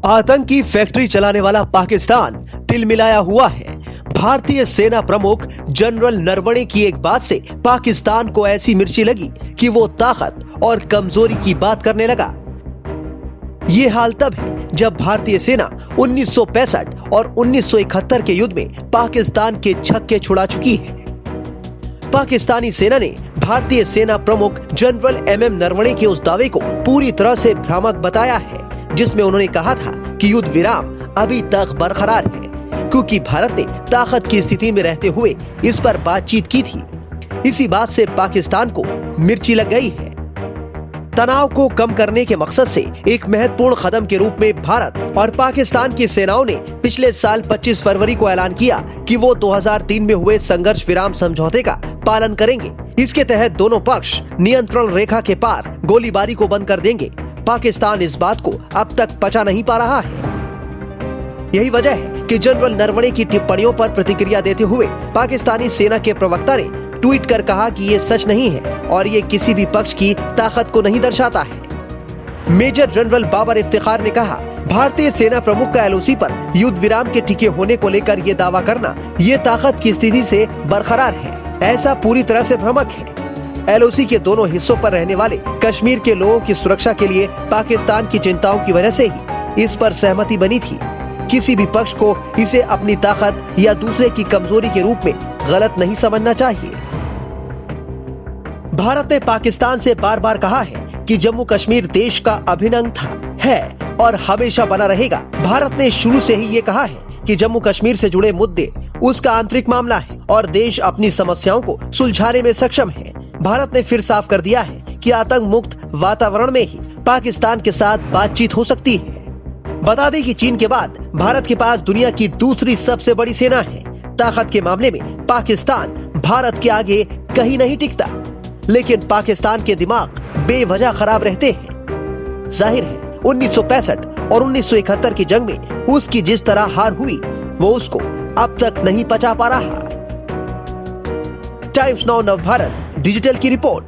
आतंकी फैक्ट्री चलाने वाला पाकिस्तान तिलमिलाया हुआ है। भारतीय सेना प्रमुख जनरल नरवणे की एक बात से पाकिस्तान को ऐसी मिर्ची लगी कि वो ताकत और कमजोरी की बात करने लगा। ये हाल तब है जब भारतीय सेना 1965 और 1971 के युद्ध में पाकिस्तान के छक्के छुड़ा चुकी है। पाकिस्तानी सेना ने भारतीय सेना प्रमुख जनरल एमएम नरवणे के उस दावे को पूरी तरह से भ्रामक बताया है, जिसमें उन्होंने कहा था कि युद्ध विराम अभी तक बरकरार है, क्योंकि भारत ने ताकत की स्थिति में रहते हुए इस पर बातचीत की थी। इसी बात से पाकिस्तान को मिर्ची लग गई है। तनाव को कम करने के मकसद से एक महत्वपूर्ण कदम के रूप में भारत और पाकिस्तान की सेनाओं ने पिछले साल 25 फरवरी को ऐलान किया कि वो 2003 में हुए संघर्ष विराम समझौते का पालन करेंगे। इसके तहत दोनों पक्ष नियंत्रण रेखा के पार गोलीबारी को बंद कर देंगे। पाकिस्तान इस बात को अब तक पचा नहीं पा रहा है। यही वजह है कि जनरल नरवणे की टिप्पणियों पर प्रतिक्रिया देते हुए पाकिस्तानी सेना के प्रवक्ता ने ट्वीट कर कहा कि ये सच नहीं है और ये किसी भी पक्ष की ताकत को नहीं दर्शाता है। मेजर जनरल बाबर इफ्तिखार ने कहा, भारतीय सेना प्रमुख का एलओसी पर युद्ध विराम के टिके होने को लेकर ये दावा करना ये ताकत की स्थिति से बरकरार है, ऐसा पूरी तरह से भ्रामक है। एलओसी के दोनों हिस्सों पर रहने वाले कश्मीर के लोगों की सुरक्षा के लिए पाकिस्तान की चिंताओं की वजह से ही इस पर सहमति बनी थी। किसी भी पक्ष को इसे अपनी ताकत या दूसरे की कमजोरी के रूप में गलत नहीं समझना चाहिए। भारत ने पाकिस्तान से बार बार कहा है कि जम्मू कश्मीर देश का अभिन्न अंग था, है और हमेशा बना रहेगा। भारत ने शुरू से ही ये कहा है कि जम्मू कश्मीर से जुड़े मुद्दे उसका आंतरिक मामला है और देश अपनी समस्याओं को सुलझाने में सक्षम है। भारत ने फिर साफ कर दिया है कि आतंक मुक्त वातावरण में ही पाकिस्तान के साथ बातचीत हो सकती है। बता दें कि चीन के बाद भारत के पास दुनिया की दूसरी सबसे बड़ी सेना है। ताकत के मामले में पाकिस्तान भारत के आगे कहीं नहीं टिकता, लेकिन पाकिस्तान के दिमाग बेवजह खराब रहते हैं। जाहिर है 1965 और 1971 की जंग में उसकी जिस तरह हार हुई वो उसको अब तक नहीं पचा पा रहा। टाइम्स नाउ नव भारत डिजिटल की रिपोर्ट।